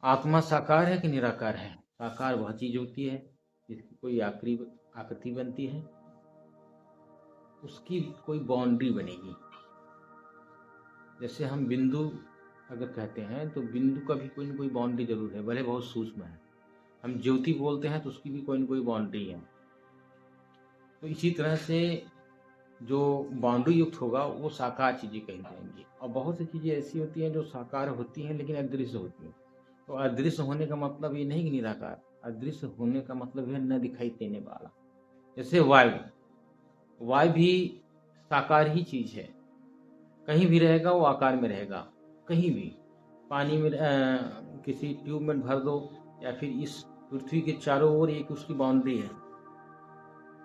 आत्मा साकार है कि निराकार है? साकार वह चीज होती है जिसकी कोई आकृति बनती है, उसकी कोई बाउंड्री बनेगी। जैसे हम बिंदु अगर कहते हैं तो बिंदु का भी कोई ना कोई बाउंड्री जरूर है, भले बहुत सूक्ष्म है। हम ज्योति बोलते हैं तो उसकी भी कोई ना कोई बाउंड्री है। तो इसी तरह से जो बाउंड्री युक्त होगा वो साकार चीजें कही जाएंगी। और बहुत सी चीजें ऐसी होती हैं जो साकार होती हैं लेकिन अदृश्य होती हैं। तो अदृश्य होने का मतलब ये नहीं कि निराकार, अदृश्य होने का मतलब है न दिखाई देने वाला। जैसे वायु, वायु भी साकार ही चीज है, कहीं भी रहेगा वो आकार में रहेगा। कहीं भी पानी में किसी ट्यूब में भर दो या फिर इस पृथ्वी के चारों ओर एक उसकी बाउंड्री है,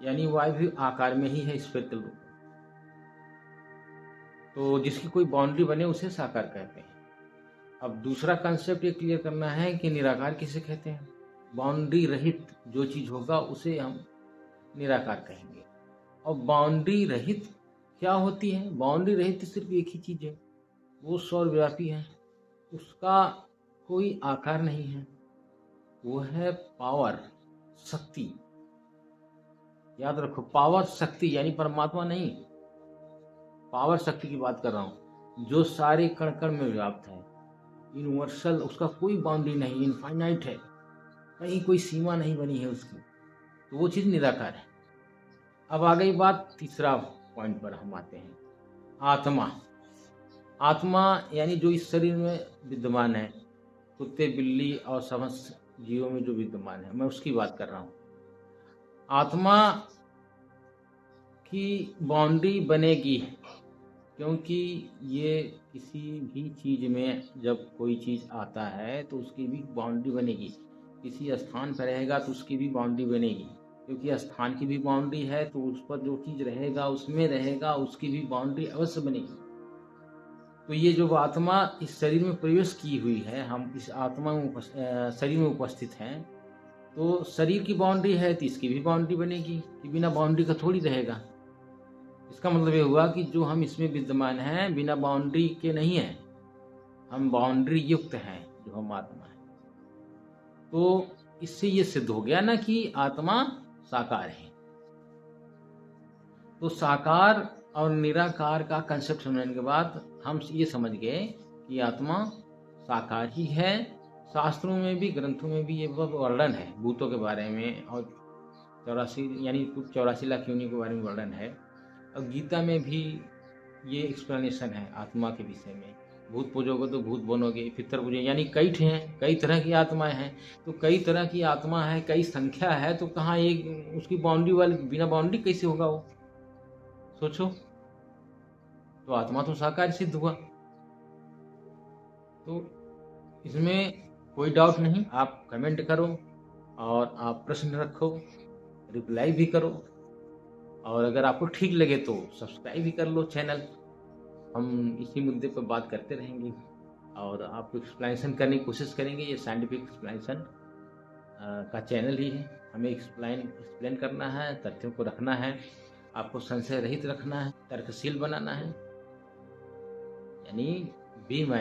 यानी वायु भी आकार में ही है, स्फेरिकल रूप में। तो जिसकी कोई बाउंड्री बने उसे साकार कहते हैं। अब दूसरा कंसेप्ट ये क्लियर करना है कि निराकार किसे कहते हैं। बाउंड्री रहित जो चीज होगा उसे हम निराकार कहेंगे। और बाउंड्री रहित क्या होती है? बाउंड्री रहित सिर्फ एक ही चीज है, वो सर्वव्यापी है, उसका कोई आकार नहीं है, वो है पावर, शक्ति। याद रखो, पावर शक्ति, यानी परमात्मा नहीं, पावर शक्ति की बात कर रहा हूं, जो सारे कण कण में व्याप्त है, यूनिवर्सल, उसका कोई बाउंड्री नहीं, इनफाइनाइट है, कहीं कोई सीमा नहीं बनी है उसकी। तो वो चीज निराकार है। अब आ गई बात तीसरा पॉइंट पर हम आते हैं, आत्मा। आत्मा यानी जो इस शरीर में विद्यमान है, कुत्ते बिल्ली और समस्त जीवों में जो विद्यमान है, मैं उसकी बात कर रहा हूं। आत्मा की बाउंड्री बनेगी, क्योंकि ये किसी भी चीज में जब कोई चीज आता है तो उसकी भी बाउंड्री बनेगी। किसी स्थान पर रहेगा तो उसकी भी बाउंड्री बनेगी, क्योंकि स्थान की भी बाउंड्री है तो उस पर जो चीज रहेगा उसमें रहेगा, उसकी भी बाउंड्री अवश्य बनेगी। तो ये जो आत्मा इस शरीर में प्रवेश की हुई है, हम इस आत्मा में शरीर में उपस्थित हैं, तो शरीर की बाउंड्री है तो इसकी भी बाउंड्री बनेगी, कि बिना बाउंड्री का थोड़ी रहेगा। इसका मतलब ये हुआ कि जो हम इसमें विद्यमान हैं बिना बाउंड्री के नहीं है, हम बाउंड्री युक्त हैं, जो हम आत्मा है। तो इससे ये सिद्ध हो गया ना कि आत्मा साकार है। तो साकार और निराकार का कंसेप्ट समझने के बाद हम ये समझ गए कि आत्मा साकार ही है। शास्त्रों में भी, ग्रंथों में भी ये वर्णन है भूतों के बारे में, और 84 लाख योनियों के बारे में वर्णन है। और गीता में भी ये एक्सप्लेनेशन है आत्मा के विषय में। भूत पूजोगे तो भूत बनोगे, पितर पूजोगे, यानी कई तरह की आत्माएं हैं। तो कई तरह की आत्मा है, कई संख्या है, तो कहाँ एक उसकी बाउंड्री वाली, बिना बाउंड्री कैसे होगा वो? सोचो। तो आत्मा तो साकार सिद्ध हुआ। तो इसमें कोई डाउट नहीं। आप कमेंट करो और आप प्रश्न रखो, रिप्लाई भी करो, और अगर आपको ठीक लगे तो सब्सक्राइब भी कर लो चैनल। हम इसी मुद्दे पर बात करते रहेंगे और आपको एक्सप्लेनेशन करने की कोशिश करेंगे। ये साइंटिफिक एक्सप्लेनेशन का चैनल ही है। हमें एक्सप्लेन करना है, तथ्यों को रखना है, आपको संशय रहित रखना है, तर्कशील बनाना है, यानी बी माइंड।